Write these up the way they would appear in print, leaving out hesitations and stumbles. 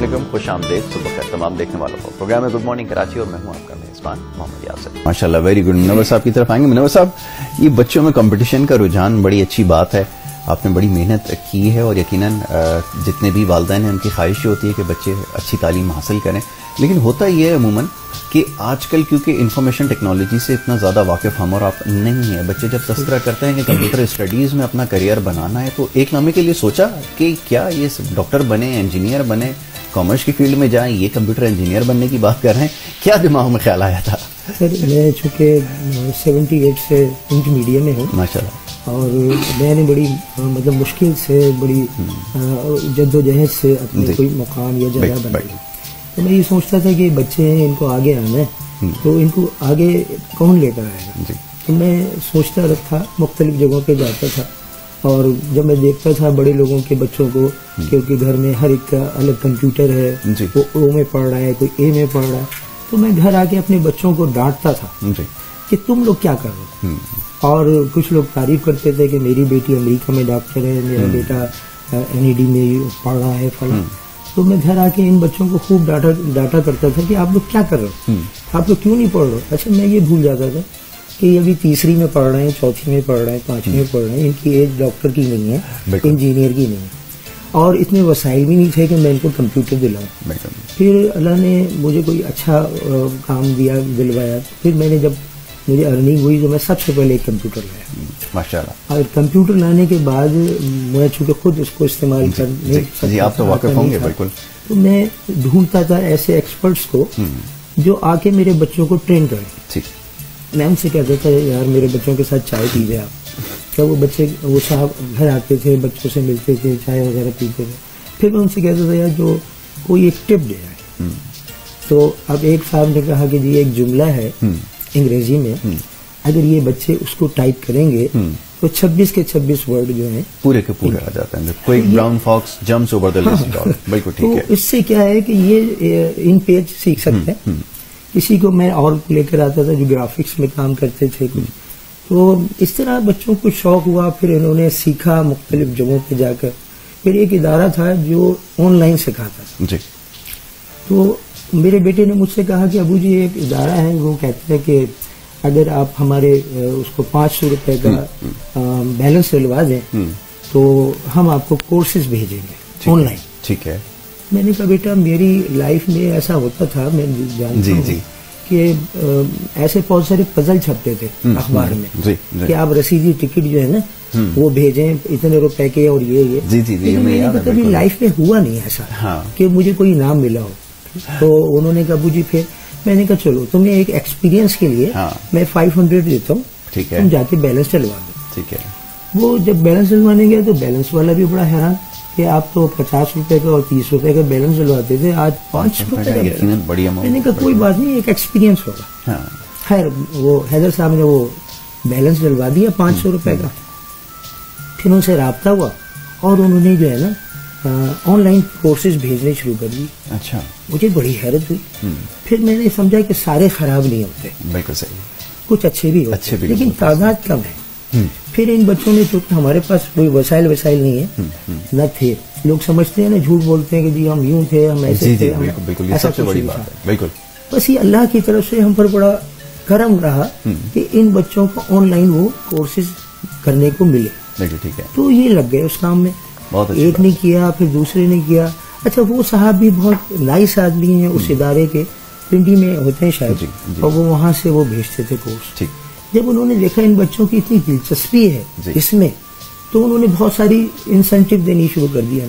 علیکم، خوش آمدید، صبح خیر تمام دیکھنے والوں کو. پروگرام ہے گڈ مارننگ کراچی اور میں ہوں آپ کا میزبان محمد یاسر. ماشاءاللہ ویری گڈ. منور صاحب کی طرف آئیں گے. منور صاحب، یہ بچوں میں کمپٹیشن کا رجحان بڑی اچھی بات ہے، آپ نے بڑی محنت کی ہے اور یقیناً جتنے بھی والدین ہیں ان کی خواہش ہوتی ہے کہ بچے اچھی تعلیم حاصل کریں، لیکن ہوتا یہ ہے عموماً کہ آج کل کیونکہ انفارمیشن ٹیکنالوجی سے اتنا زیادہ واقف ہم اور آپ نہیں ہیں، بچے جب تذکرہ کرتے ہیں کہ کمپیوٹر اسٹڈیز میں اپنا کریئر بنانا ہے تو ایک لمحے کے لیے سوچا کہ کیا یہ ڈاکٹر بنے، انجینئر بنے، کامرس کی فیلڈ میں جائیں، یہ کمپیوٹر انجینئر بننے کی بات کر رہے ہیں، کیا دماغ میں خیال آیا تھا؟ سر میں چونکہ 78 سے انٹ میڈیا میں ہوں ماشاءاللہ، اور میں نے بڑی مطلب مشکل سے بڑی جدوجہد سے اپنے کوئی مقام یا جگہ بنائی. تو میں یہ سوچتا تھا کہ بچے ہیں، ان کو آگے آنا ہے تو ان کو آگے کون لے کر آئے گا. تو میں سوچتا رکھا، مختلف جگہوں پہ جاتا تھا اور جب میں دیکھتا تھا بڑے لوگوں کے بچوں کو کیونکہ گھر میں ہر ایک کا الگ کمپیوٹر ہے، وہ او میں پڑھ رہا ہے، کوئی اے میں پڑھ رہا ہے، تو میں گھر آ کے اپنے بچوں کو ڈانٹتا تھا کہ تم لوگ کیا کر رہے ہو. اور کچھ لوگ تعریف کرتے تھے کہ میری بیٹی امریکہ میں ڈاکٹر ہے، میرا بیٹا NED میں پڑھ رہا ہے فلاں. تو میں گھر آ کے ان بچوں کو خوب ڈاٹا کرتا تھا کہ آپ لوگ کیا کر رہے ہو، آپ لوگ کیوں نہیں پڑھ رہے. اچھا میں یہ بھول جاتا تھا کہ یہ ابھی تیسری میں پڑھ رہے ہیں، چوتھی میں پڑھ رہے ہیں، پانچویں میں پڑھ رہے ہیں، ان کی ایج ڈاکٹر کی نہیں ہے، انجینئر کی نہیں ہے، اور اتنے وسائل بھی نہیں تھے کہ میں ان کو کمپیوٹر دلاؤں. پھر اللہ نے مجھے کوئی اچھا کام دلوایا. پھر میں نے جب مجھے ارننگ ہوئی تو میں سب سے پہلے ایک کمپیوٹر لایا ماشاءاللہ. اور کمپیوٹر لانے کے بعد میں چونکہ خود اس کو استعمال کرنے جی آپ تو واقف ہوں گے بالکل، تو میں ڈھونڈتا تھا ایسے ایکسپرٹس کو جو آ کے میرے بچوں کو ٹرین کریں. میں ان سے کہتا تھا یار میرے بچوں کے ساتھ چائے پیجیے آپ. کیا وہ بچے وہ صاحب گھر آتے تھے، بچوں سے ملتے تھے، چائے وغیرہ پیتے تھے. پھر میں ان سے کہتا تھا یار جو کوئی ایک ٹپ دے رہا ہے. تو اب ایک صاحب نے کہا کہ جی ایک جملہ ہے انگریزی میں، اگر یہ بچے اس کو ٹائپ کریں گے تو 26 کے 26 ورڈ جو ہیں پورے کے پورے آ جاتے ہیں. کوئی brown Fox jumps over the list. بالکل ٹھیک ہے. تو اس سے کیا ہے کہ یہ ان پیج سیکھ سکتے ہیں. کسی کو میں اور لے کر آتا تھا جو گرافکس میں کام کرتے تھے کچھ، تو اس طرح بچوں کو شوق ہوا. پھر انہوں نے سیکھا مختلف جگہوں پہ جا کر. پھر ایک ادارہ تھا جو آن لائن سکھاتا تھا جی. تو میرے بیٹے نے مجھ سے کہا کہ ابو جی ایک ادارہ ہے، وہ کہتے ہیں کہ اگر آپ ہمارے اس کو 500 روپے کا بیلنس ڈلوا دیں تو ہم آپ کو کورسز بھیجیں گے آن لائن. ٹھیک ہے. میں نے کہا بیٹا میری لائف میں ایسا ہوتا تھا، میں جانتا ہوں کہ ایسے بہت سارے پزل چھپتے تھے اخبار میں کہ آپ رسیدی ٹکٹ جو ہے نا وہ بھیجیں اتنے روپے کے اور یہ کبھی لائف میں ہوا نہیں ایسا کہ مجھے کوئی انعام ملا ہو. تو انہوں نے کہا ابو جی پھر میں نے کہا چلو تمہیں ایک ایکسپیرینس کے لیے میں 500 دیتا ہوں، تم جا کے بیلنس ڈلوا دو. ٹھیک ہے. وہ جب بیلنس ڈلوانے گئے تو بیلنس والا بھی بڑا حیران کہ آپ تو 50 روپے کا اور 30 روپے کا بیلنس ڈلواتے تھے، آج 500 روپے کا. میں نے کہا کوئی بات نہیں، ایک ایکسپیرینس ہوگا. خیر وہ حیدر صاحب نے وہ بیلنس ڈلوا دیا 500 روپے کا. پھر ان سے رابطہ ہوا اور انہوں نے جو ہے نا آن لائن کورسز بھیجنے شروع کر دی. اچھا. مجھے بڑی حیرت ہوئی. پھر میں نے سمجھا کہ سارے خراب نہیں ہوتے، بالکل صحیح، کچھ اچھے بھی ہوتے ہیں لیکن تعداد کم ہے. پھر ان بچوں نے چونکہ ہمارے پاس کوئی وسائل نہیں ہے نہ تھے، لوگ سمجھتے ہیں نا، جھوٹ بولتے ہیں کہ جی ہم یوں تھے، ہم ایسے تھے، ایسا کچھ نہیں تھا. بالکل. بس یہ اللہ کی طرف سے ہم پر بڑا کرم رہا کہ ان بچوں کو آن لائن وہ کورسز کرنے کو ملے. ٹھیک ہے. تو یہ لگ گئے اس کام میں. ایک نے کیا پھر دوسرے نے کیا. اچھا وہ صاحب بھی بہت نائس آدمی ہیں، اس ادارے کے پنڈی میں ہوتے ہیں شاید، اور وہ وہاں سے وہ بھیجتے تھے کورس. جب انہوں نے دیکھا ان بچوں کی اتنی دلچسپی ہے اس میں تو انہوں نے بہت ساری انسینٹیو دینی شروع کر دیا.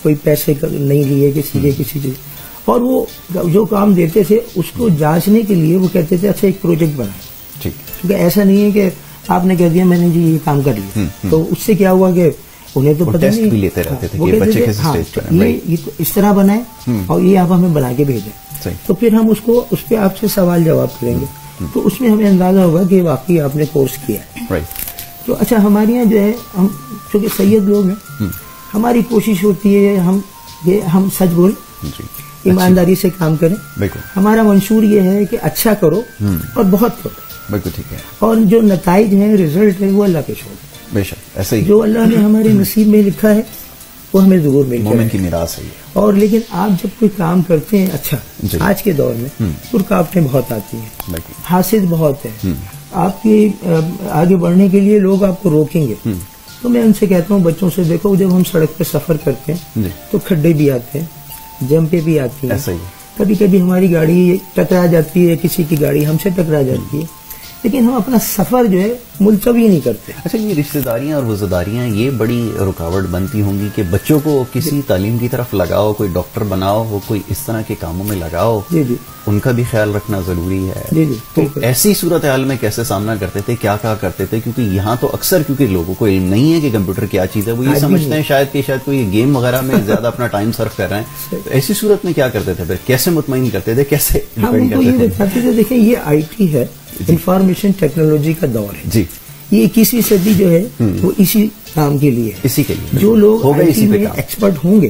کوئی پیسے نہیں لیے کسی چیز. اور وہ جو کام دیتے تھے اس کو جانچنے کے لیے وہ کہتے تھے اچھا ایک پروجیکٹ بنائیں. کیونکہ ایسا نہیں ہے کہ آپ نے کہہ دیا میں نے جی یہ کام کر لیا. تو اس سے کیا ہوا کہ انہیں تو پتہ نہیں، لیتے رہتے تھے کہ بچے کس اسٹیج پر ہیں، یہ اس طرح بنائیں اور یہ آپ ہمیں بنا کے بھیجیں. تو پھر ہم اس پہ آپ سے سوال جواب کریں گے. تو اس میں ہمیں اندازہ ہوگا کہ واقعی آپ نے کورس کیا ہے. تو اچھا ہمارے یہاں جو ہے ہم چونکہ سید لوگ ہیں، ہماری کوشش ہوتی ہے ہم سچ بولیں، ایمانداری سے کام کریں. ہمارا منشور یہ ہے کہ اچھا کرو اور بہت کرو. بالکل ٹھیک ہے. اور جو نتائج ہیں، ریزلٹ ہے، وہ اللہ کے چھوڑ. بے شک ایسے ہی جو اللہ نے ہمارے نصیب میں لکھا ہے وہ ہمیں ضرور مل جائے. مومن کی میراث ہے. اور لیکن آپ جب کوئی کام کرتے ہیں اچھا آج کے دور میں رکاوٹیں بہت آتی ہیں, حاسد بہت ہے, آپ کی آگے بڑھنے کے لیے لوگ آپ کو روکیں گے. تو میں ان سے کہتا ہوں بچوں سے, دیکھو جب ہم سڑک پہ سفر کرتے ہیں تو کھڈے بھی آتے ہیں, جمپیں بھی آتی ہیں, کبھی کبھی ہماری گاڑی ٹکرا جاتی ہے, کسی کی گاڑی ہم سے ٹکرا جاتی ہے, لیکن ہم اپنا سفر جو ہے ملتوی نہیں کرتے. اچھا, یہ رشتہ داریاں اور وزاداریاں یہ بڑی رکاوٹ بنتی ہوں گی کہ بچوں کو کسی تعلیم کی طرف لگاؤ, کوئی ڈاکٹر بناؤ, وہ کوئی اس طرح کے کاموں میں لگاؤ, ان کا بھی خیال رکھنا ضروری ہے. تو ایسی صورتحال میں کیسے سامنا کرتے تھے, کیا کہا کرتے تھے؟ کیونکہ یہاں تو اکثر کیونکہ لوگوں کو علم نہیں ہے کہ کمپیوٹر کیا چیز ہے, وہ یہ سمجھتے ہیں شاید کہ شاید کوئی گیم وغیرہ میں زیادہ اپنا ٹائم صرف کر رہے ہیں. ایسی صورت میں کیا کرتے تھے, کیسے مطمئن کرتے تھے, کیسے ڈیپینڈ کرتے تھے؟ دیکھیں یہ آئی ٹی ہے, انفارمیشن ٹیکنالوجی کا دور ہے جی. یہ 21ویں صدی جو ہے وہ اسی کام کے لیے ہے, اسی کے لیے. جو لوگ آئی ٹی میں ایکسپرٹ ہوں گے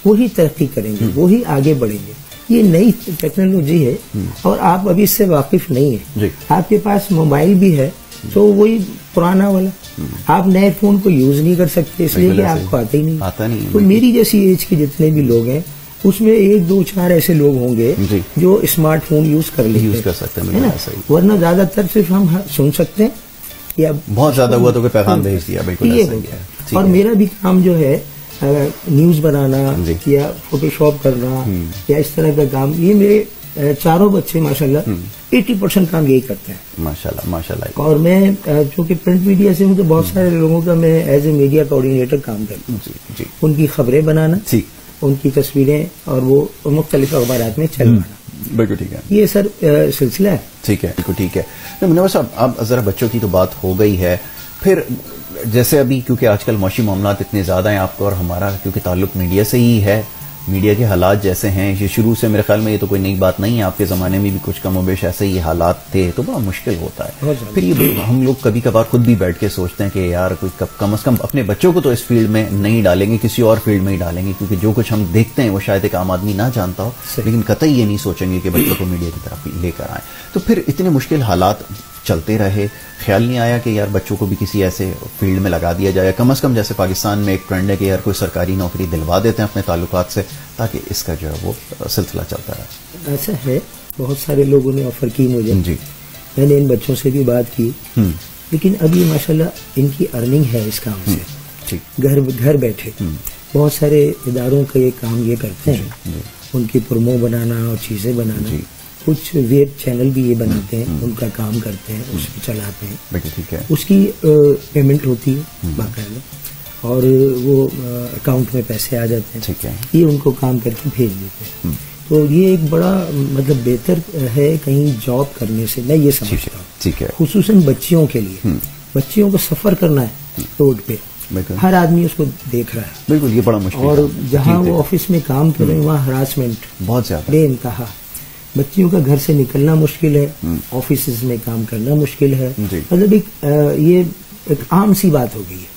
وہی ترقی کریں گے, وہی آگے بڑھیں گے. یہ نئی ٹیکنالوجی ہے اور آپ ابھی اس سے واقف نہیں ہیں. آپ کے پاس موبائل بھی ہے تو وہی پرانا والا, آپ نئے فون کو یوز نہیں کر سکتے اس لیے کہ آپ کو آتا ہی نہیں. تو میری جیسی ایج کے جتنے بھی لوگ ہیں اس میں 1 2 4 ایسے لوگ ہوں گے جو اسمارٹ فون یوز کر سکتے ہیں, ورنہ زیادہ تر صرف ہم سن سکتے ہیں یا بہت زیادہ ہوا تو پیغام بھیج دیا. اور میرا بھی کام جو ہے نیوز بنانا یا فوٹو شاپ کرنا یا اس طرح کا کام, یہ میرے چاروں بچے ماشاءاللہ 80% کام یہی کرتے ہیں ماشاءاللہ. اور میں چونکہ پرنٹ میڈیا سے ہوں تو بہت سارے لوگوں کا میں ایز اے میڈیا کوآرڈینیٹر کام کرتا ہوں. ان کی خبریں بنانا, ان کی تصویریں اور وہ مختلف اخبارات میں چلوانا. بالکل ٹھیک ہے, یہ سر سلسلہ ہے. ٹھیک ہے, بالکل ٹھیک ہے. منور صاحب, اب ذرا بچوں کی تو بات ہو گئی ہے, پھر جیسے ابھی کیونکہ آج کل معاشی معاملات اتنے زیادہ ہیں آپ کو اور ہمارا کیونکہ تعلق میڈیا سے ہی ہے, میڈیا کے حالات جیسے ہیں یہ شروع سے میرے خیال میں یہ تو کوئی نئی بات نہیں ہے, آپ کے زمانے میں بھی کچھ کم و بیش ایسے ہی حالات تھے, تو بڑا مشکل ہوتا ہے. پھر یہ ہم لوگ کبھی کبھار خود بھی بیٹھ کے سوچتے ہیں کہ یار کوئی کم از کم اپنے بچوں کو تو اس فیلڈ میں نہیں ڈالیں گے, کسی اور فیلڈ میں ہی ڈالیں گے, کیونکہ جو کچھ ہم دیکھتے ہیں وہ شاید ایک عام آدمی نہ جانتا ہو, لیکن قطعی یہ نہیں سوچیں گے کہ بچوں کو میڈیا کی طرف لے کر آئیں. تو پھر اتنے مشکل حالات چلتے رہے, خیال نہیں آیا کہ یار بچوں کو بھی کسی ایسے فیلڈ میں لگا دیا جائے, کم از کم جیسے پاکستان میں ایک ٹرینڈ ہے کہ یار کوئی سرکاری نوکری دلوا دیتے ہیں اپنے تعلقات سے تاکہ اس کا جو ہے وہ سلسلہ چلتا رہے. ایسا ہے, بہت سارے لوگوں نے آفر کی مجھے, میں نے ان بچوں سے بھی بات کی, لیکن اب یہ ماشاءاللہ ان کی ارننگ ہے اس کام سے, گھر بیٹھے بہت سارے اداروں کا یہ کام یہ کرتے ہیں, ان کی پرومو بنانا اور چیزیں بنانا, کچھ ویب چینل بھی یہ بناتے ہیں, ان کا کام کرتے ہیں, اس کو چلاتے ہیں, اس کی پیمنٹ ہوتی ہے باقاعدہ اور وہ اکاؤنٹ میں پیسے آ جاتے ہیں, یہ ان کو کام کر کے بھیج دیتے ہیں. تو یہ ایک بڑا مطلب بہتر ہے کہیں جاب کرنے سے, میں یہ سمجھتا ہوں, خصوصاً بچیوں کے لیے. بچیوں کو سفر کرنا ہے روڈ پہ, ہر آدمی اس کو دیکھ رہا ہے, بالکل یہ بڑا مشکل, اور جہاں وہ آفس میں کام کر رہے ہیں وہاں ہراسمنٹ بہت زیادہ بے انتہا. بچیوں کا گھر سے نکلنا مشکل ہے, آفیسز میں کام کرنا مشکل ہے, مطلب یہ ایک عام سی بات ہو گئی ہے.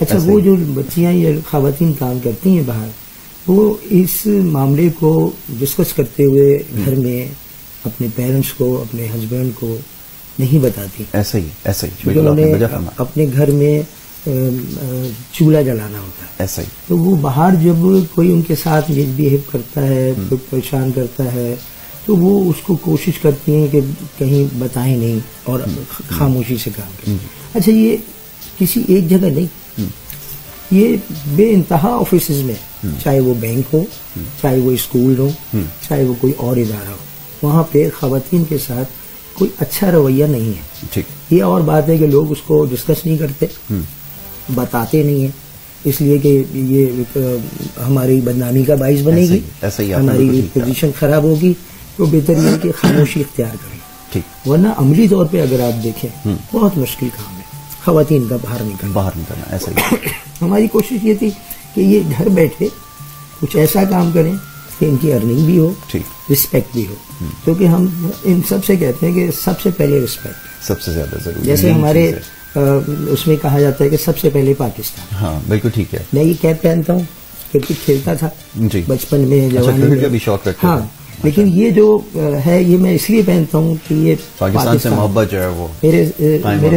اچھا, وہ جو بچیاں یا خواتین کام کرتی ہیں باہر, وہ اس معاملے کو ڈسکس کرتے ہوئے گھر میں اپنے پیرنٹس کو, اپنے ہسبینڈ کو نہیں بتاتی. ایسا ہی جو انہیں اپنے گھر میں چولہا جلانا ہوتا ہے, ایسا ہی. تو وہ باہر جب کوئی ان کے ساتھ مس بہیو کرتا ہے, کوئی پریشان کرتا ہے, تو وہ اس کو کوشش کرتی ہیں کہ کہیں بتائیں نہیں اور خاموشی سے کام کریں. اچھا, یہ کسی ایک جگہ نہیں, یہ بے انتہا آفیسز میں, چاہے وہ بینک ہو, چاہے وہ اسکول ہو, چاہے وہ کوئی اور ادارہ ہو, وہاں پہ خواتین کے ساتھ کوئی اچھا رویہ نہیں ہے. یہ اور بات ہے کہ لوگ اس کو ڈسکس نہیں کرتے, بتاتے نہیں ہیں, اس لیے کہ یہ ہماری بدنامی کا باعث بنے گی, ہماری پوزیشن خراب ہوگی, تو بہتر یہ کہ خاموشی اختیار کریں. ورنہ عملی طور پہ اگر آپ دیکھیں بہت مشکل کام ہے خواتین کا باہر نکلنا. ایسا ہی ہماری کوشش یہ تھی کہ یہ گھر بیٹھے کچھ ایسا کام کریں کہ ان کی ارننگ بھی ہو, رسپیکٹ بھی ہو, کیونکہ ہم ان سب سے کہتے ہیں کہ سب سے پہلے رسپیکٹ سب سے زیادہ ضروری. جیسے ہمارے اس میں کہا جاتا ہے کہ سب سے پہلے پاکستان. ہاں بالکل ٹھیک ہے. میں یہ کیپ پہنتا ہوں, کرکٹ کھیلتا تھا بچپن میں, جوانی میں, کا بھی شوق رکھتا. ہاں, لیکن یہ جو ہے یہ میں اس لیے پہنتا ہوں کہ یہ پاکستان سے محبت جو ہے وہ میرے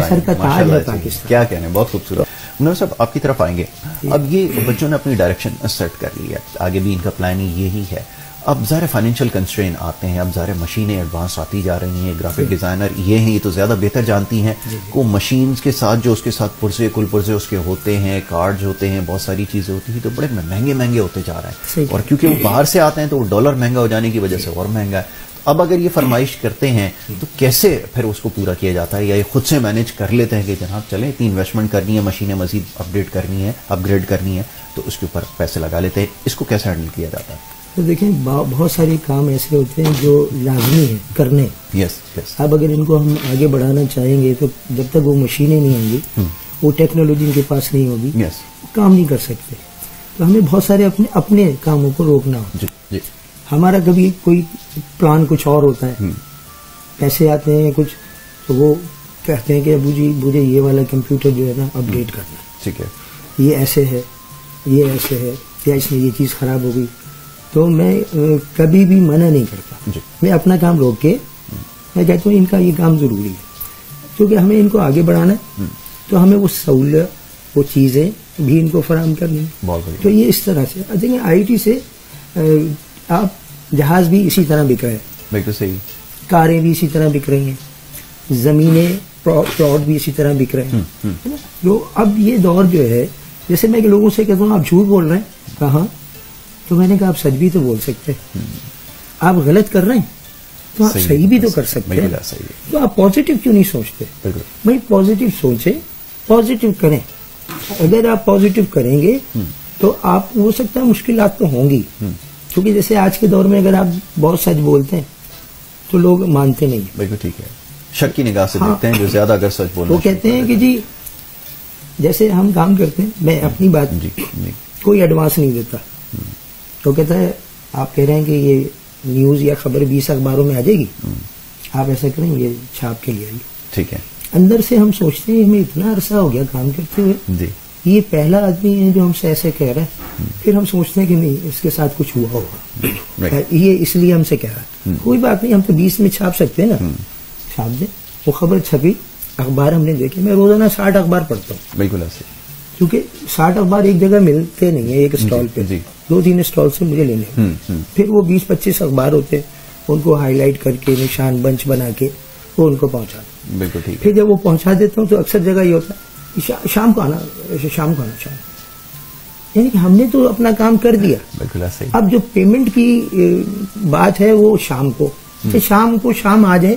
سر کا تاج ہے پاکستان. کیا کہنے, بہت خوبصورت. نور صاحب آپ کی طرف آئیں گے. اب یہ بچوں نے اپنی ڈائریکشن سیٹ کر لی ہے, آگے بھی ان کا پلاننگ یہی ہے. اب ظاہر فائنینشیل کنسٹرین آتے ہیں, اب ظاہر مشینیں ایڈوانس آتی جا رہی ہیں, گرافک ڈیزائنر یہ ہیں, یہ تو زیادہ بہتر جانتی ہیں کو مشینز کے ساتھ جو اس کے ساتھ پرزے کل پرزے اس کے ہوتے ہیں, کارڈز ہوتے ہیں, بہت ساری چیزیں ہوتی ہیں, تو بڑے مہنگے ہوتے جا رہے ہیں. اور کیونکہ وہ باہر سے آتے ہیں تو وہ ڈالر مہنگا ہو جانے کی وجہ سے اور مہنگا ہے. اب اگر یہ فرمائش کرتے ہیں تو کیسے پھر اس کو پورا کیا جاتا ہے, یا یہ خود سے مینیج کر لیتے ہیں کہ جناب چلیں اتنی انویسٹمنٹ کرنی ہے, مشینیں مزید اپڈیٹ کرنی ہے, اپ گریڈ کرنی ہے, تو اس کے اوپر پیسے لگا لیتے ہیں. اس کو کیسے ہینڈل کیا جاتا ہے؟ تو دیکھیں بہت سارے کام ایسے ہوتے ہیں جو لازمی ہیں کرنے. اب اگر ان کو ہم آگے بڑھانا چاہیں گے تو جب تک وہ مشینیں نہیں ہوں گی, وہ ٹیکنالوجی ان کے پاس نہیں ہوگی, کام نہیں کر سکتے. تو ہمیں بہت سارے اپنے کاموں کو روکنا ہوتا ہے. ہمارا کبھی کوئی پلان کچھ اور ہوتا ہے, پیسے آتے ہیں کچھ, تو وہ کہتے ہیں کہ ابو جی مجھے یہ والا کمپیوٹر جو ہے نا اپڈیٹ کرنا, ٹھیک ہے, یہ ایسے ہے, یہ ایسے ہے, یا اس میں یہ چیز خراب ہو گئی. تو میں کبھی بھی منع نہیں کرتا, میں اپنا کام روک کے میں کہتا ہوں ان کا یہ کام ضروری ہے, کیونکہ ہمیں ان کو آگے بڑھانا ہے, تو ہمیں وہ سہولت وہ چیزیں بھی ان کو فراہم کرنی ہے. تو یہ اس طرح سے دیکھیں آئی ٹی سے آپ جہاز بھی اسی طرح بک رہے ہیں, بالکل صحیح, کاریں بھی اسی طرح بک رہی ہیں, زمینیں پلاٹ بھی اسی طرح بک رہے ہیں. جو اب یہ دور جو ہے, جیسے میں لوگوں سے کہتا ہوں آپ جھوٹ بول رہے ہیں, کہاں, تو میں نے کہا آپ سچ بھی تو بول سکتے ہیں, آپ غلط کر رہے ہیں تو آپ صحیح بھی تو کر سکتے ہیں. تو آپ پازیٹیو کیوں نہیں سوچتے؟ بھائی پازیٹیو سوچیں, پازیٹیو کریں. اگر آپ پازیٹیو کریں گے تو آپ ہو سکتا ہے مشکلات تو ہوں گی, کیونکہ جیسے آج کے دور میں اگر آپ بہت سچ بولتے ہیں تو لوگ مانتے نہیں. بالکل ٹھیک ہے, شک کی نگاہ سے دیکھتے ہیں جو زیادہ اگر سچ بولتے ہیں. وہ کہتے ہیں کہ جی جیسے ہم کام کرتے ہیں, میں اپنی بات کوئی ایڈوانس نہیں دیتا, تو کہتا ہے آپ کہہ رہے ہیں کہ یہ نیوز یا خبر 20 اخباروں میں آ جائے گی, آپ ایسا کریں یہ چھاپ کے لیے آئیے, ٹھیک ہے. اندر سے ہم سوچتے ہیں ہمیں اتنا عرصہ ہو گیا کام کرتے ہوئے, یہ پہلا آدمی ہے جو ہم سے ایسے کہہ رہا ہے. پھر ہم سوچتے ہیں کہ نہیں اس کے ساتھ کچھ ہوا ہوگا, یہ اس لیے ہم سے کہہ رہا ہے. کوئی بات نہیں, ہم تو 20 میں چھاپ سکتے ہیں نا, چھاپ دیں. وہ خبر چھپی, اخبار ہم نے دیکھے, میں روزانہ 60 اخبار پڑھتا ہوں. بالکل ایسے, کیونکہ 60 اخبار ایک جگہ ملتے نہیں ہیں, ایک اسٹال پہ 2-3 اسٹال سے مجھے لینے. پھر وہ 20-25 اخبار ہوتے, ان کو ہائی لائٹ کر کے نشان بنچ بنا کے وہ ان کو پہنچا دیں. بالکل ٹھیک. پھر جب وہ پہنچا دیتا ہوں تو اکثر جگہ یہ ہوتا ہے شام کو آنا, یعنی کہ ہم نے تو اپنا کام کر دیا. بالکل ایسے. اب جو پیمنٹ کی بات ہے وہ شام کو, شام آ جائے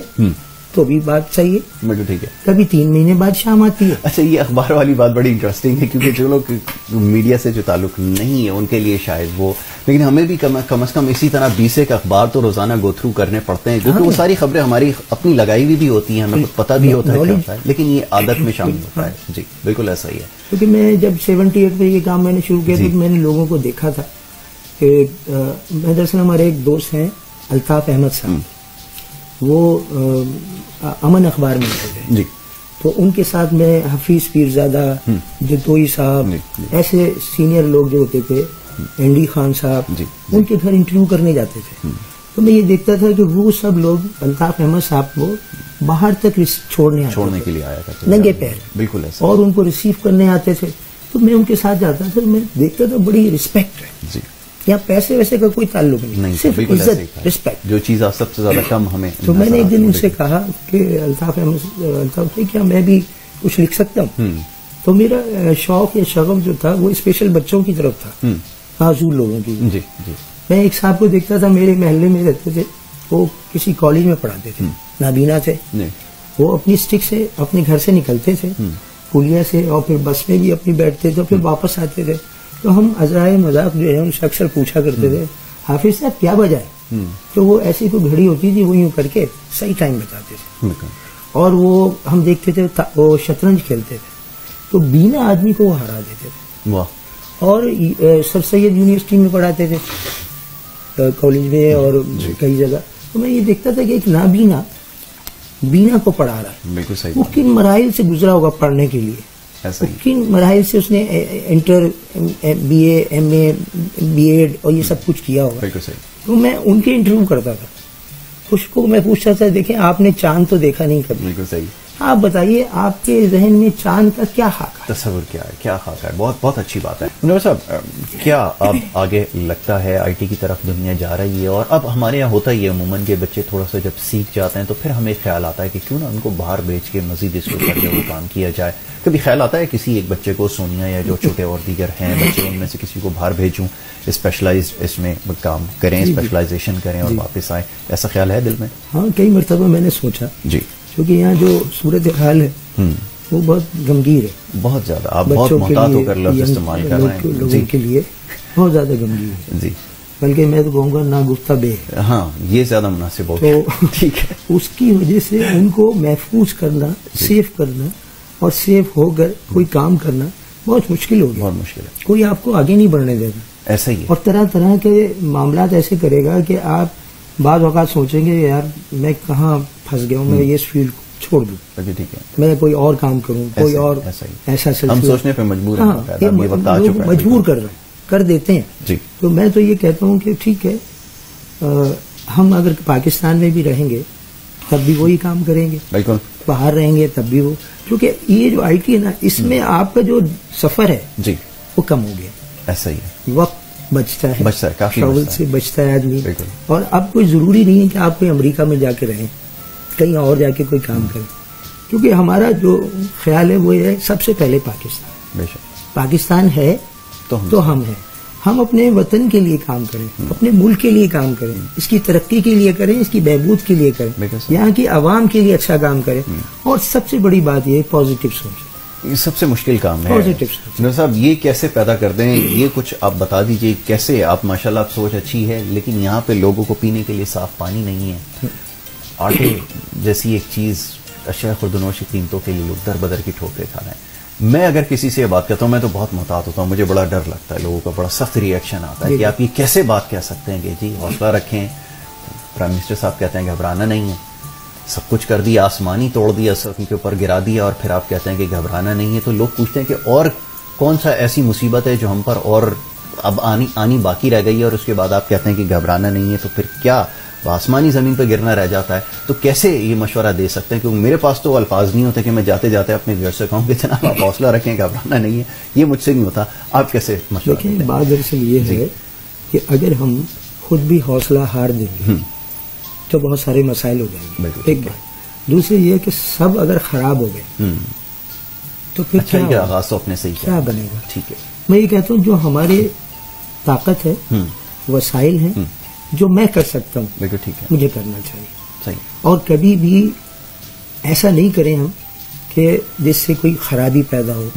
تو بھی بات صحیح ہے. بالکل ٹھیک ہے. کبھی 3 مہینے بعد شام آتی ہے. اچھا, یہ اخبار والی بات بڑی انٹرسٹنگ ہے, کیونکہ جو لوگ میڈیا سے جو تعلق نہیں ہے ان کے لیے شاید وہ, لیکن ہمیں بھی کم از کم اسی طرح 20 ایک اخبار تو روزانہ گو تھرو کرنے پڑتے ہیں, کیونکہ وہ ساری خبریں ہماری اپنی لگائی ہوئی بھی ہوتی ہیں, ہمیں پتہ بھی ہوتا ہے, لیکن یہ عادت میں شامل ہوتا ہے. جی بالکل ایسا ہی ہے. کیونکہ میں جب 78 میں یہ کام میں نے شروع کیا تو میں نے لوگوں کو دیکھا تھا کہ میں دراصل ہمارے ایک دوست ہیں الطاف احمد صاحب, وہ امن اخبار میں ہوتے تھے, تو ان کے ساتھ میں حفیظ پیرزادہ, جتوئی صاحب, ایسے سینئر لوگ جو ہوتے تھے, اینڈی خان صاحب, ان کے گھر انٹرویو کرنے جاتے تھے. تو میں یہ دیکھتا تھا کہ وہ سب لوگ الطاف احمد صاحب کو باہر تک چھوڑنے کے لیے آیا کرتے ننگے پیر, بالکل, اور ان کو ریسیو کرنے آتے تھے. تو میں ان کے ساتھ جاتا تھا, میں دیکھتا تھا بڑی رسپیکٹ ہے, یا پیسے ویسے کا کوئی تعلق نہیں, صرف عزت, رسپیکٹ, جو چیز سب سے زیادہ کم ہمیں. تو میں نے ایک دن ان سے کہا کہ الطاف احمد کیا میں بھی کچھ لکھ سکتا ہوں؟ تو میرا شوق یا شغف جو تھا وہ اسپیشل بچوں کی طرف تھا, معذور لوگوں کی. میں ایک صاحب کو دیکھتا تھا, میرے محلے میں رہتے تھے, وہ کسی کالج میں پڑھاتے تھے, نابینا تھے. وہ اپنی اسٹک سے اپنے گھر سے نکلتے تھے پولیا سے, اور پھر بس میں بھی اپنی بیٹھتے تھے, پھر واپس آتے تھے. تو ہم ازرائے مذاق جو ہے ان سے اکثر پوچھا کرتے تھے حافظ صاحب کیا بجائے, تو وہ ایسی کوئی گھڑی ہوتی تھی وہ یوں کر کے صحیح ٹائم بتاتے تھے. اور وہ ہم دیکھتے تھے وہ شطرنج کھیلتے تھے, تو بینا آدمی کو وہ ہرا دیتے تھے. اور سر سید یونیورسٹی میں پڑھاتے تھے, کالج میں اور کئی جگہ. تو میں یہ دیکھتا تھا کہ ایک نابینا بینا کو پڑھا رہا ہے, بالکل صحیح. وہ کن مراحل سے گزرا ہوگا پڑھنے کے لیے, کن مراحل سے اس نے inter, B A, M A, B Ed اور یہ سب کچھ کیا ہوگا. بالکل صحیح. تو میں ان کے انٹرویو کرتا تھا, اس کو میں پوچھتا تھا دیکھیں آپ نے چاند تو دیکھا نہیں کبھی, بالکل صحیح, آپ بتائیے آپ کے ذہن میں چاند کا کیا خاکہ ہے؟ تصور کیا ہے، کیا خاکہ ہے؟ بہت بہت اچھی بات ہے منور صاحب. کیا اب آگے لگتا ہے آئی ٹی کی طرف دنیا جا رہی ہے؟ اور اب ہمارے یہاں ہوتا ہی ہے عموماً کہ بچے تھوڑا سا جب سیکھ جاتے ہیں تو پھر ہمیں خیال آتا ہے کہ کیوں نہ ان کو باہر بیچ کے مزید اس کے اوپر جو کام کیا جائے. کبھی خیال آتا ہے کسی ایک بچے کو، سونیا یا جو چھوٹے اور دیگر ہیں بچے، ان میں سے کسی کو باہر بھیجوں، اسپیشلائزڈ اس میں کام کریں، اسپیشلائزیشن کریں اور واپس آئیں؟ ایسا خیال ہے دل میں؟ ہاں کئی مرتبہ میں نے سوچا جی، کیونکہ یہاں جو صورت حال ہے وہ بہت گمگیر ہے، بہت زیادہ. آپ بہت محتاط ہو کر لفظ استعمال کر رہے ہیں. لوگوں کے لیے بہت زیادہ گمگیر ہے جی، بلکہ میں تو کہوں گا ناگفتہ بے. ہاں یہ زیادہ مناسب ہوگا. ٹھیک ہے. اس کی وجہ سے ان کو محفوظ کرنا، سیف کرنا اور سیف ہو کر کوئی کام کرنا بہت مشکل ہو گیا. بہت مشکل ہے. کوئی آپ کو آگے نہیں بڑھنے دے گا. ایسا ہی ہے. اور طرح طرح کے معاملات ایسے کرے گا کہ آپ بعض اوقات سوچیں گے یار میں کہاں پھنس گیا ہوں، میں اس فیلڈ کو چھوڑ دوں. ٹھیک ہے. میں کوئی اور کام کروں، کوئی اور ایسا ہم سوچنے پہ مجبور ہیں. مجبور کر دیتے ہیں. جی. تو میں تو یہ کہتا ہوں کہ ٹھیک ہے، ہم اگر پاکستان میں بھی رہیں گے تب بھی وہی کام کریں گے. بالکل. باہر رہیں گے تب بھی وہ، کیونکہ یہ جو آئی ٹی ہے نا، اس میں آپ کا جو سفر ہے جی وہ کم ہو گیا. ایسا ہی ہے. وقت بچتا ہے، کافی ٹریول سے بچتا ہے آدمی. اور اب کوئی ضروری نہیں ہے کہ آپ کوئی امریکہ میں جا کے رہیں، کہیں اور جا کے کوئی کام کریں، کیونکہ ہمارا جو خیال ہے وہ ہے سب سے پہلے پاکستان. پاکستان ہے تو ہم ہیں. ہم اپنے وطن کے لیے کام کریں، اپنے ملک کے لیے کام کریں، اس کی ترقی کے لیے کریں، اس کی بہبود کے لیے کریں، یہاں کی عوام کے لیے اچھا کام کریں. اور سب سے بڑی بات یہ پازیٹو سوچ. یہ سب سے مشکل کام ہے. منور صاحب یہ کیسے پیدا کر دیں، یہ کچھ آپ بتا دیجئے کیسے؟ آپ ماشاءاللہ آپ سوچ اچھی ہے، لیکن یہاں پہ لوگوں کو پینے کے لیے صاف پانی نہیں ہے. آٹے جیسی ایک چیز اشیاء خوردنوش قیمتوں کے لیے لوگ در بدر کی ٹھوکریں کھا رہے ہیں. میں اگر کسی سے بات کرتا ہوں میں تو بہت محتاط ہوتا ہوں، مجھے بڑا ڈر لگتا ہے، لوگوں کا بڑا سخت ری ایکشن آتا ہے کہ آپ یہ کیسے بات کہہ سکتے ہیں کہ جی حوصلہ رکھیں. پرائم منسٹر صاحب کہتے ہیں گھبرانا نہیں ہے، سب کچھ کر دیا، آسمانی توڑ دیا، سب کے اوپر گرا دیا، اور پھر آپ کہتے ہیں کہ گھبرانا نہیں ہے. تو لوگ پوچھتے ہیں کہ اور کون سا ایسی مصیبت ہے جو ہم پر اور اب آنی باقی رہ گئی ہے، اور اس کے بعد آپ کہتے ہیں کہ گھبرانا نہیں ہے. تو پھر کیا آسمانی زمین پہ گرنا رہ جاتا ہے؟ تو کیسے یہ مشورہ دے سکتے ہیں؟ کیونکہ میرے پاس تو الفاظ نہیں ہوتے کہ میں جاتے جاتے اپنے گھر سے کہوں کہ جناب آپ حوصلہ رکھیں، گھبرانا نہیں ہے. یہ مجھ سے نہیں ہوتا. آپ کیسے مشورہ دیتے ہیں؟ بات دراصل یہ ہے کہ اگر ہم خود بھی حوصلہ ہار دیں گے تو بہت سارے مسائل ہو جائیں گے. ایک بات. دوسری یہ کہ سب اگر خراب ہو گئے تو پھر کیا آغاز تو اپنے سے ہی کیا بنے گا؟ ٹھیک ہے. میں یہ کہتا ہوں جو ہماری طاقت ہے، وسائل ہیں، جو میں کر سکتا ہوں بالکل ٹھیک ہے، مجھے کرنا چاہیے. صحیح. اور کبھی بھی ایسا نہیں کریں ہم کہ جس سے کوئی خرابی پیدا ہو،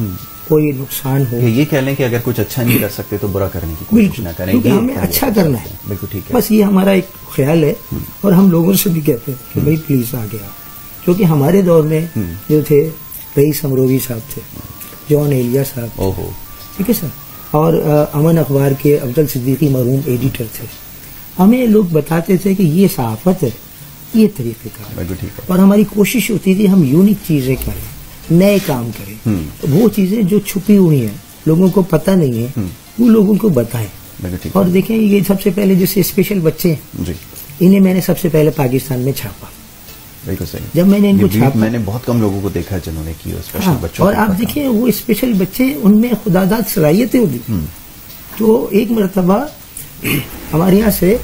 کوئی نقصان ہو. یہ کہہ لیں کہ اگر کچھ اچھا نہیں کر سکتے تو برا کرنے کی کوشش نہ کریں، کیونکہ ہمیں اچھا کرنا ہے. بالکل ٹھیک ہے. بس یہ ہمارا ایک خیال ہے. اور ہم لوگوں سے بھی کہتے ہیں کہ بھائی پلیز آگے آؤ، کیونکہ ہمارے دور میں جو تھے رئیس امروی صاحب تھے، جان ایلیا صاحب، ٹھیک ہے سر، اور امن اخبار کے افضل صدیقی مرحوم ایڈیٹر تھے. ہمیں لوگ بتاتے تھے کہ یہ صحافت ہے، یہ طریقہ کار، اور ہماری کوشش ہوتی تھی ہم یونیک چیزیں کریں، نئے کام کریں. وہ چیزیں جو چھپی ہوئی ہیں لوگوں کو پتہ نہیں ہے وہ لوگوں کو بتائیں. اور دیکھیں یہ سب سے پہلے جیسے اسپیشل بچے ہیں، انہیں میں نے سب سے پہلے پاکستان میں چھاپا. بالکل صحیح. جب میں نے ان کو چھاپا، میں نے بہت کم لوگوں کو دیکھا جنہوں نے کی اسپیشل بچوں. اور آپ دیکھیں وہ اسپیشل بچے، ان میں خداداد صلاحیتیں ہوتی. تو ایک مرتبہ ہمارے یہاں سے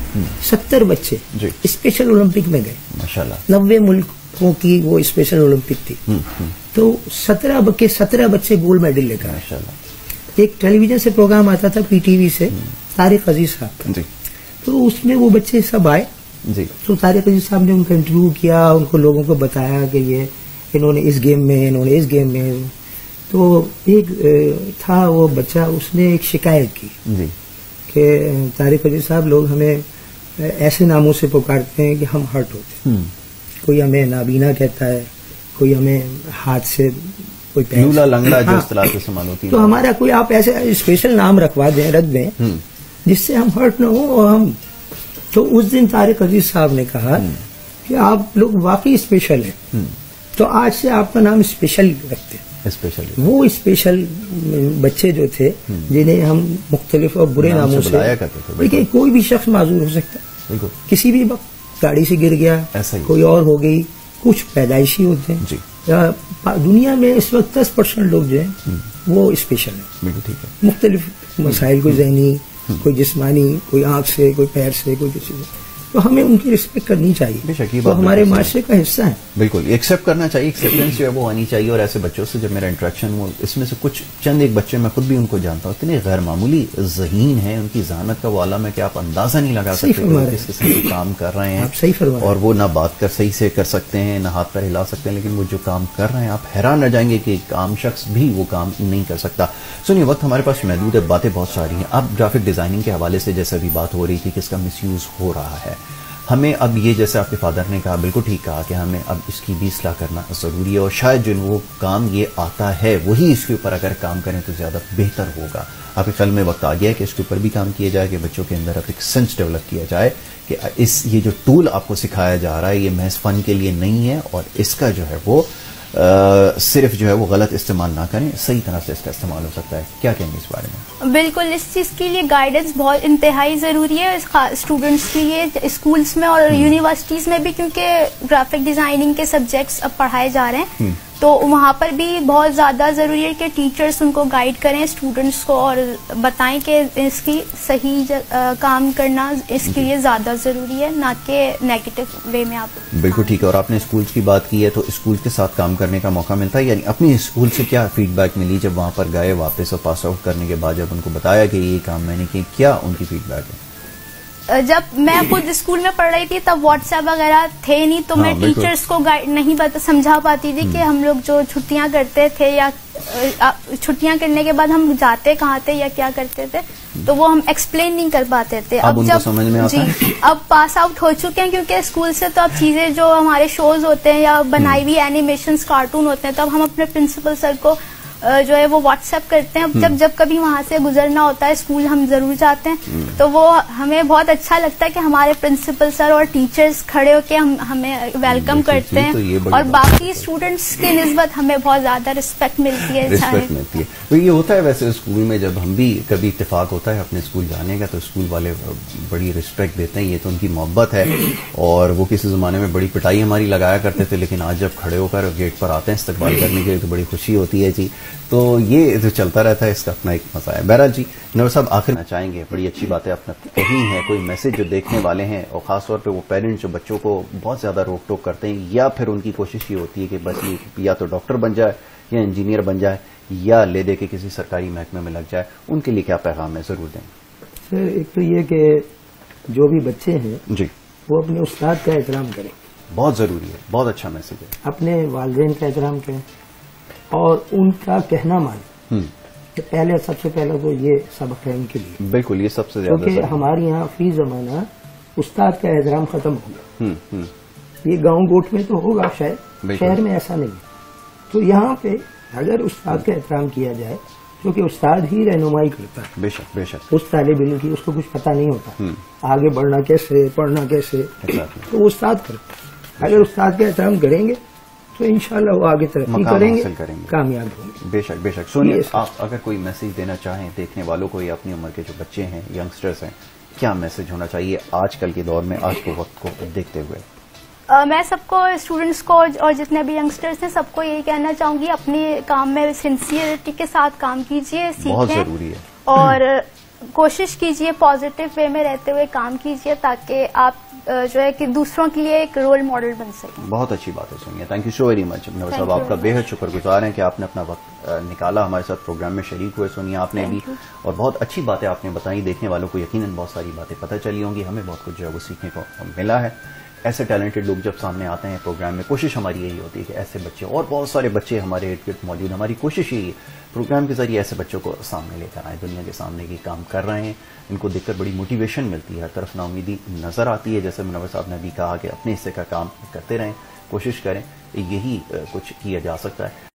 70 بچے اسپیشل اولمپک میں گئے. ماشاءاللہ 90 ملکوں کی وہ اسپیشل اولمپک تھی. تو 17 بچے گولڈ میڈل لے کر. ماشاءاللہ. ایک ٹیلی ویژن سے پروگرام آتا تھا پی ٹی وی سے، طارق عزیز صاحب کا. تو اس میں وہ بچے سب آئے. تو طارق عزیز صاحب نے ان کا انٹرویو کیا، ان کو لوگوں کو بتایا کہ یہ انہوں نے اس گیم میں، انہوں نے اس گیم میں. تو ایک تھا وہ بچہ، اس نے ایک شکایت کی کہ طارق عزیز صاحب لوگ ہمیں ایسے ناموں سے پکارتے ہیں کہ ہم ہرٹ ہوتے ہیں. کوئی ہمیں نابینا کہتا ہے، کوئی ہمیں ہاتھ سے کوئی لولا لنگڑا جو اصطلاح سے استعمال ہوتی ہے. تو ہمارا کوئی آپ ایسے اسپیشل نام رکھ دیں جس سے ہم ہرٹ نہ ہوں. اور ہم تو اس دن طارق عزیز صاحب نے کہا کہ آپ لوگ واقعی اسپیشل ہیں، تو آج سے آپ کا نام اسپیشل رکھتے ہیں. وہ اسپیشل بچے جو تھے جنہیں ہم مختلف اور برے ناموں سے دیکھیں، کوئی بھی شخص معذور ہو سکتا ہے، کسی بھی وقت گاڑی سے گر گیا، کوئی اور ہو گئی، کچھ پیدائشی ہوتے ہیں، دنیا میں اس وقت 10% لوگ جو ہیں وہ اسپیشل ہیں. بالکل ٹھیک ہے. مختلف مسائل، کوئی ذہنی، کوئی جسمانی، کوئی آنکھ سے، کوئی پیر سے، کوئی کسی سے، تو ہمیں ان کی رسپیکٹ کرنی چاہیے. بے شک یہ بات ہمارے معاشرے کا حصہ ہے. بالکل ایکسیپٹ کرنا چاہیے، ایکسیپٹنس جو ہے وہ آنی چاہیے. اور ایسے بچوں سے جب میرا انٹریکشن ہوا، اس میں سے کچھ چند ایک بچے میں خود بھی ان کو جانتا ہوں، اتنے غیر معمولی ذہین ہیں، ان کی ذہانت کا وہ عالم ہے کہ آپ اندازہ نہیں لگا سکتے کس قسم کے کام کر رہے ہیں. اور وہ نہ بات کر صحیح سے کر سکتے ہیں، نہ ہاتھ پیر ہلا سکتے ہیں، لیکن وہ جو کام کر رہے ہیں آپ حیران رہ جائیں گے کہ ایک عام شخص بھی وہ کام نہیں کر سکتا. سنیے، وقت ہمارے پاس محدود ہے، باتیں بہت ساری ہیں. اب گرافک ڈیزائننگ کے حوالے سے جیسے ابھی بات ہو رہی تھی کہ اس کا مس یوز ہو رہا ہے، ہمیں اب یہ جیسے آپ کے فادر نے کہا بالکل ٹھیک کہا کہ ہمیں اب اس کی بھی اصلاح کرنا ضروری ہے. اور شاید جو وہ کام یہ آتا ہے وہی اس کے اوپر اگر کام کریں تو زیادہ بہتر ہوگا. آپ کے خیال میں وقت آ گیا ہے کہ اس کے اوپر بھی کام کیا جائے، کہ بچوں کے اندر اب ایک سینس ڈیولپ کیا جائے کہ یہ جو ٹول آپ کو سکھایا جا رہا ہے یہ محض فن کے لیے نہیں ہے، اور اس کا جو ہے وہ صرف جو ہے وہ غلط استعمال نہ کریں، صحیح طرح سے اس کا استعمال ہو سکتا ہے. کیا کہیں گے اس بارے میں؟ بالکل، اس چیز کے لیے گائیڈنس بہت انتہائی ضروری ہے اسٹوڈنٹس کے لیے، اسکولس میں اور یونیورسٹیز میں بھی، کیونکہ گرافک ڈیزائننگ کے سبجیکٹس اب پڑھائے جا رہے ہیں. تو وہاں پر بھی بہت زیادہ ضروری ہے کہ ٹیچرز ان کو گائیڈ کریں اسٹوڈنٹس کو، اور بتائیں کہ اس کی صحیح کام کرنا اس کے لیے زیادہ ضروری ہے، نہ کہ نیگیٹو وے میں. آپ بالکل ٹھیک ہے. اور آپ نے اسکولس کی بات کی ہے، تو اسکول کے ساتھ کام کرنے کا موقع ملتا ہے، یعنی اپنی اسکول سے کیا فیڈ بیک ملی جب وہاں پر گئے واپس، اور پاس آؤٹ کرنے کے بعد جب ان کو بتایا کہ یہ کام میں نے کیا، کیا ان کی فیڈ بیک ہے؟ جب میں خود اسکول میں پڑھ رہی تھی تب واٹس ایپ وغیرہ تھے نہیں، تو میں ٹیچرز کو نہیں سمجھا پاتی تھی کہ ہم لوگ جو چھٹیاں کرتے تھے یا چھٹیاں کرنے کے بعد ہم جاتے کہاں تھے یا کیا کرتے تھے، تو وہ ہم ایکسپلین نہیں کر پاتے تھے. اب جب سمجھ میں آتا ہے، اب پاس آؤٹ ہو چکے ہیں، کیونکہ اسکول سے تو اب چیزیں جو ہمارے شوز ہوتے ہیں یا بنائی ہوئی اینیمیشنز کارٹون ہوتے ہیں، تو اب ہم اپنے پرنسپل سر کو جو ہے وہ واٹس ایپ کرتے ہیں. جب کبھی وہاں سے گزرنا ہوتا ہے، اسکول ہم ضرور جاتے ہیں، تو وہ ہمیں بہت اچھا لگتا ہے کہ ہمارے پرنسپل سر اور ٹیچرز کھڑے ہو کے ہمیں ویلکم کرتے ہیں، اور باقی اسٹوڈنٹس کی نسبت ہمیں بہت زیادہ رسپیکٹ ملتی ہے. یہ ہوتا ہے ویسے اسکول میں، جب ہم بھی کبھی اتفاق ہوتا ہے اپنے اسکول جانے کا تو اسکول والے بڑی رسپیکٹ دیتے ہیں. یہ تو ان کی محبت ہے، اور وہ کسی زمانے میں بڑی پٹائی ہماری لگایا کرتے تھے، لیکن آج جب کھڑے ہو کر گیٹ پر آتے ہیں استقبال کرنے کے لیے تو بڑی خوشی ہوتی ہے. جی، تو یہ جو چلتا رہتا ہے، اس کا اپنا ایک مزہ ہے. بہرحال جی، نور صاحب آخر میں چاہیں گے، بڑی اچھی باتیں آپ نے کہی ہیں، کوئی میسج جو دیکھنے والے ہیں، اور خاص طور پہ وہ پیرنٹس جو بچوں کو بہت زیادہ روک ٹوک کرتے ہیں، یا پھر ان کی کوشش یہ ہوتی ہے کہ بس یہ یا تو ڈاکٹر بن جائے یا انجینئر بن جائے یا لے دے کے کسی سرکاری محکمے میں لگ جائے، ان کے لیے کیا پیغام ہے؟ ضرور دیں. سر، ایک تو یہ کہ جو بھی بچے ہیں جی، وہ اپنے استاد کا احترام کریں، بہت ضروری ہے، بہت اچھا میسج ہے. اپنے والدین کا احترام کریں اور ان کا کہنا مانیں. کہ پہلے سب سے پہلا تو یہ سبق ہے ان کے لیے. بالکل، یہ سب سے زیادہ، کیونکہ ہمارے یہاں فی زمانہ استاد کا احترام ختم ہو گیا. یہ گاؤں گوٹ میں تو ہوگا شاید، شہر میں ایسا نہیں. تو یہاں پہ اگر استاد کا احترام کیا جائے، کیونکہ استاد ہی رہنمائی کرتا ہے، بے شک بے شک، اس طالب علم کی اس کو کچھ پتہ نہیں ہوتا آگے بڑھنا کیسے، پڑھنا کیسے، تو وہ استاد کرتا ہے. اگر استاد کا احترام کریں گے تو انشاءاللہ وہ آگے ترقی کریں گے، کامیاب ہوں گے. بے شک بے شک. سونیے، آپ اگر کوئی میسج دینا چاہیں دیکھنے والوں کو یا اپنی عمر کے جو بچے ہیں، ینگسٹرز ہیں، کیا میسج ہونا چاہیے آج کل کے دور میں، آج کے وقت کو دیکھتے ہوئے؟ میں سب کو، اسٹوڈنٹس کو اور جتنے بھی ینگسٹرز ہیں، سب کو یہی کہنا چاہوں گی، اپنے کام میں سنسیئرٹی کے ساتھ کام کیجیے، سیکھیں، بہت ضروری ہے، اور کوشش کیجیے پازیٹو وے میں رہتے ہوئے کام کیجیے، تاکہ آپ جو ہے کہ دوسروں کے لیے ایک رول ماڈل بن سکیں. بہت اچھی بات ہے. سنیے، thank you so very much. Noor صاحب، آپ کا بے حد شکر گزار ہیں کہ آپ نے اپنا وقت نکالا، ہمارے ساتھ پروگرام میں شریک ہوئے. سنیے، آپ نے بھی، اور بہت اچھی باتیں آپ نے بتائی. دیکھنے والوں کو یقیناً بہت ساری باتیں پتہ چلی ہوں گی، ہمیں بہت کچھ جو ہے وہ سیکھنے کو ملا ہے. ایسے ٹیلنٹڈ لوگ جب سامنے آتے ہیں پروگرام میں، کوشش ہماری یہی ہوتی ہے کہ ایسے بچے، اور بہت سارے بچے ہمارے ارد گرد موجود، ہماری کوشش یہی ہے پروگرام کے ذریعے ایسے بچوں کو سامنے لے کر آئیں، دنیا کے سامنے کی کام کر رہے ہیں. ان کو دیکھ کر بڑی موٹیویشن ملتی ہے، ہر طرف نا امیدی نظر آتی ہے. جیسے منور صاحب نے بھی کہا کہ اپنے حصے کا کام کرتے رہیں، کوشش کریں، یہی کچھ کیا جا سکتا ہے.